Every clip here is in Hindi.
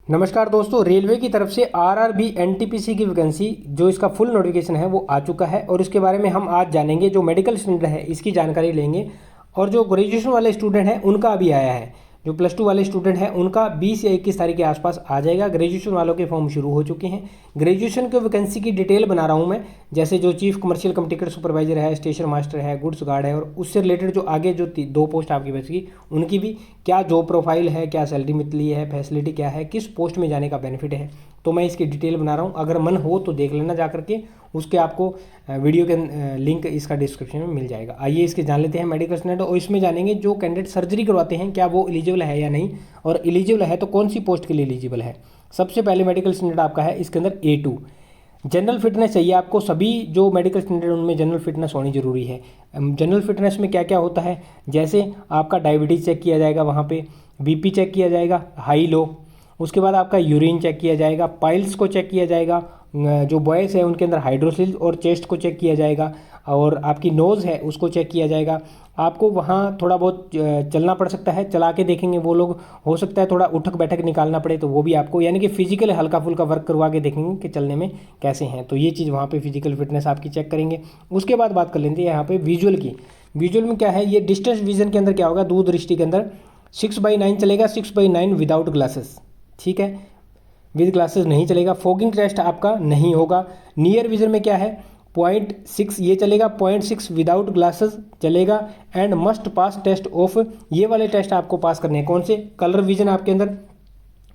नमस्कार दोस्तों, रेलवे की तरफ से आरआरबी एनटीपीसी की वैकेंसी जो इसका फुल नोटिफिकेशन है वो आ चुका है और इसके बारे में हम आज जानेंगे। जो मेडिकल स्टूडेंट है इसकी जानकारी लेंगे और जो ग्रेजुएशन वाले स्टूडेंट हैं उनका अभी आया है। जो प्लस टू वाले स्टूडेंट हैं उनका 20 या 21 तारीख के आसपास आ जाएगा। ग्रेजुएशन वालों के फॉर्म शुरू हो चुके हैं। ग्रेजुएशन के वैकेंसी की डिटेल बना रहा हूँ मैं, जैसे जो चीफ कमर्शियल कम टिकट सुपरवाइजर है, स्टेशन मास्टर है, गुड्स गार्ड है, और उससे रिलेटेड जो आगे जो दो पोस्ट आपकी बचेगी उनकी भी क्या जॉब प्रोफाइल है, क्या सैलरी मिलती है, फैसिलिटी क्या है, किस पोस्ट में जाने का बेनिफिट है, तो मैं इसकी डिटेल बना रहा हूँ। अगर मन हो तो देख लेना जा करके, उसके आपको वीडियो के लिंक इसका डिस्क्रिप्शन में मिल जाएगा। आइए इसके जान लेते हैं मेडिकल स्टूडेंट, और इसमें जानेंगे जो कैंडिडेट सर्जरी करवाते हैं क्या वो एलिजिबल है या नहीं, और एलिजिबल है तो कौन सी पोस्ट के लिए एलिजिबल है। सबसे पहले मेडिकल स्टूडेंट आपका है इसके अंदर A2 जनरल फिटनेस चाहिए आपको। सभी जो मेडिकल स्टूडेंट उनमें जनरल फिटनेस होनी जरूरी है। जनरल फिटनेस में क्या क्या होता है, जैसे आपका डायबिटीज़ चेक किया जाएगा, वहाँ पे BP चेक किया जाएगा हाई लो, उसके बाद आपका यूरिन चेक किया जाएगा, पाइल्स को चेक किया जाएगा, जो बॉयज़ है उनके अंदर हाइड्रोसिल और चेस्ट को चेक किया जाएगा, और आपकी नोज़ है उसको चेक किया जाएगा। आपको वहाँ थोड़ा बहुत चलना पड़ सकता है, चला के देखेंगे वो लोग, हो सकता है थोड़ा उठक बैठक निकालना पड़े तो वो भी आपको, यानी कि फिजिकल हल्का फुल्का वर्क करवा के देखेंगे कि चलने में कैसे हैं, तो ये चीज़ वहाँ पे फिजिकल फिटनेस आपकी चेक करेंगे। उसके बाद बात कर लेते हैं यहाँ पे विजुअल की। विजुअल में क्या है, ये डिस्टेंस विजन के अंदर क्या होगा, दूरदृष्टि के अंदर 6/9 चलेगा, 6/9 विदाउट ग्लासेस, ठीक है, विद ग्लासेस नहीं चलेगा। फॉगिंग टेस्ट आपका नहीं होगा। नियर विजन में क्या है, 0.6 ये चलेगा, 0.6 विदाउट ग्लासेस चलेगा, and must pass test of, ये वाले टेस्ट आपको पास करने हैं। कौन से, कलर विजन आपके अंदर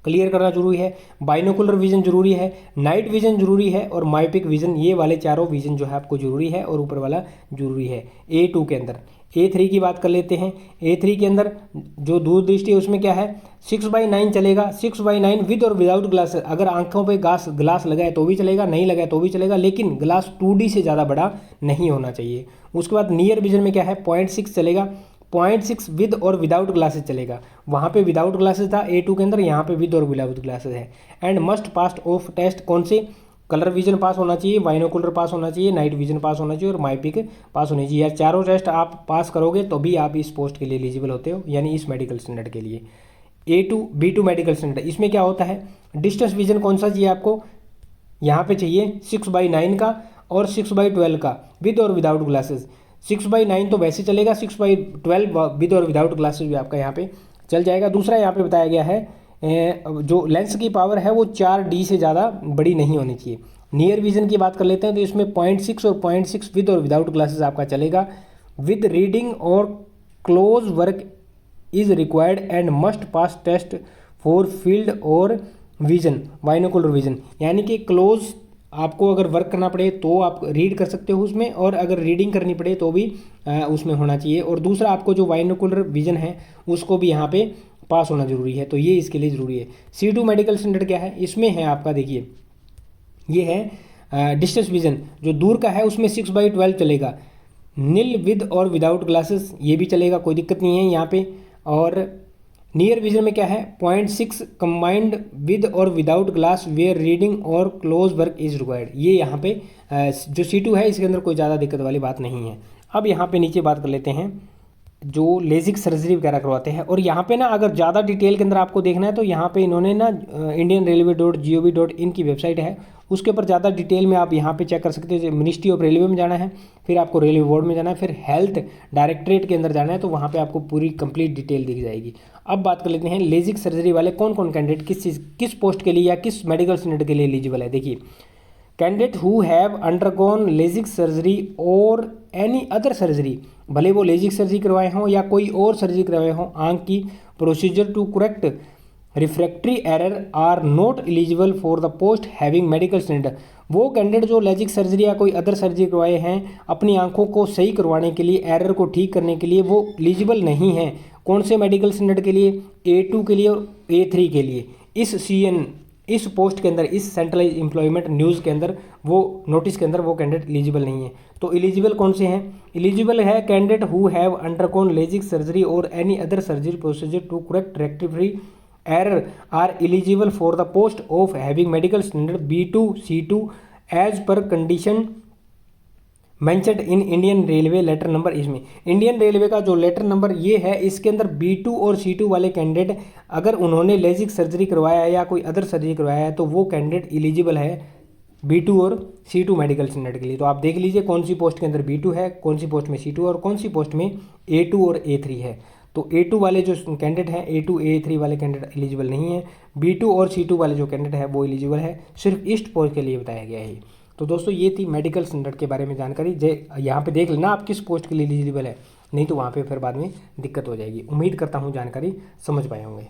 क्लियर करना जरूरी है, बाइनोकुलर विजन जरूरी है, नाइट विजन जरूरी है, और माइपिक विजन, ये वाले चारों विजन जो है आपको जरूरी है, और ऊपर वाला जरूरी है A2 के अंदर। A3 की बात कर लेते हैं। A3 के अंदर जो दूरदृष्टि है उसमें क्या है, 6/9 चलेगा, 6/9 विद और विदाउट ग्लास। अगर आंखों पे ग्लास लगा है तो भी चलेगा, नहीं लगा है तो भी चलेगा, लेकिन ग्लास 2D से ज़्यादा बड़ा नहीं होना चाहिए। उसके बाद नियर विजन में क्या है, 0.6 चलेगा, 0.6 विद और विदाउट ग्लासेस चलेगा। वहाँ पे विदाउट ग्लासेस था A2 के अंदर, यहाँ पे विद और विदाउट ग्लासेस है। And must pass of test, कौन से, कलर विजन पास होना चाहिए, बाइनोकुलर पास होना चाहिए, नाइट विजन पास होना चाहिए, और माइपिक पास होनी चाहिए। यार चारों टेस्ट आप पास करोगे तो भी आप इस पोस्ट के लिए एलिजिबल होते हो, यानी इस मेडिकल स्टैंडर्ड के लिए। A2 B2 मेडिकल स्टैंडर्ड, इसमें क्या होता है, डिस्टेंस विजन कौन सा चाहिए आपको, यहाँ पे चाहिए 6/9 का और 6/12 का विद और विदाउट ग्लासेस। 6/9 तो वैसे चलेगा, 6/12 विद और विदाउट ग्लासेस भी आपका यहाँ पे चल जाएगा। दूसरा यहाँ पे बताया गया है जो लेंस की पावर है वो 4D से ज़्यादा बड़ी नहीं होनी चाहिए। नियर विजन की बात कर लेते हैं तो इसमें 0.6 और 0.6 विद और विदाउट ग्लासेस आपका चलेगा। विद रीडिंग और close work is required and must pass test for field और विजन, बाइनोकुलर विजन, यानी कि क्लोज आपको अगर वर्क करना पड़े तो आप रीड कर सकते हो उसमें, और अगर रीडिंग करनी पड़े तो भी उसमें होना चाहिए। और दूसरा आपको जो बाइनोकुलर विजन है उसको भी यहाँ पे पास होना जरूरी है, तो ये इसके लिए ज़रूरी है। C2 मेडिकल स्टैंडर्ड क्या है, इसमें है आपका, देखिए ये है डिस्टेंस विजन, जो दूर का है उसमें 6/12 चलेगा, नील विद और विदाउट ग्लासेस ये भी चलेगा, कोई दिक्कत नहीं है यहाँ पे। और नियर विजन में क्या है, 0.6 कंबाइंड विद और विदाउट ग्लास वेयर रीडिंग और क्लोज वर्क इज रिक्वायर्ड, ये यहाँ पे जो C2 है इसके अंदर कोई ज़्यादा दिक्कत वाली बात नहीं है। अब यहाँ पे नीचे बात कर लेते हैं जो लेजिक सर्जरी वगैरह करवाते हैं, और यहाँ पे ना अगर ज़्यादा डिटेल के अंदर आपको देखना है तो यहाँ पे इन्होंने ना indianrailway.gov.in की वेबसाइट है, उसके ऊपर ज़्यादा डिटेल में आप यहाँ पे चेक कर सकते हो। मिनिस्ट्री ऑफ रेलवे में जाना है, फिर आपको रेलवे बोर्ड में जाना है, फिर हेल्थ डायरेक्टरेट के अंदर जाना है, तो वहाँ पे आपको पूरी कंप्लीट डिटेल दिख जाएगी। अब बात कर लेते हैं लेजिक सर्जरी वाले कौन कौन कैंडिडेट किस पोस्ट के लिए या किस मेडिकल स्टैंडर्ड के लिए एलिजिबल है। देखिए, candidate who have undergone LASIK surgery और एनी अदर सर्जरी, भले वो लेजिक सर्जरी करवाए हों या कोई और सर्जरी करवाए हों, आंख की procedure to correct refractory error are not eligible for the post having medical standard. वो कैंडिडेट जो लेजिक सर्जरी या कोई अदर सर्जरी करवाए हैं अपनी आंखों को सही करवाने के लिए, एरर को ठीक करने के लिए, वो एलिजिबल नहीं है। कौन से मेडिकल स्टैंडर्ड के लिए, A2 के लिए और A3 के लिए। इस CN इस पोस्ट के अंदर, इस सेंट्रलाइज एम्प्लॉयमेंट न्यूज़ के अंदर, वो नोटिस के अंदर वो कैंडिडेट एलिजिबल नहीं है। तो एलिजिबल कौन से हैं, एलिजिबल है candidate who have undergone LASIK surgery और any other surgery procedure to correct rectify error are eligible for the post of having medical standard B2 C2 as per condition mentioned in Indian railway letter number. इसमें इंडियन रेलवे का जो लेटर नंबर ये है, इसके अंदर B2 और C2 वाले कैंडिडेट अगर उन्होंने लेजिक सर्जरी करवाया है या कोई अदर सर्जरी करवाया है तो वो कैंडिडेट एलिजिबल है B2 और C2 मेडिकल स्टैंडर्ड के लिए। तो आप देख लीजिए कौन सी पोस्ट के अंदर B2 है, कौन सी पोस्ट में C2 और कौन सी पोस्ट में A2 और A3 है। तो A2 वाले जो कैंडिडेट हैं, A2 A3 वाले कैंडिडेट एलिजिबल नहीं है। B2 और C2 वाले जो कैंडिडेट है वो एलिजिबल है। सिर्फ ईस्ट पोस्ट के लिए बताया गया है। तो दोस्तों ये थी मेडिकल स्टैंडर्ड के बारे में जानकारी। यहाँ पे देख लेना आप किस पोस्ट के लिए एलिजिबल है, नहीं तो वहाँ पे फिर बाद में दिक्कत हो जाएगी। उम्मीद करता हूँ जानकारी समझ पाए होंगे।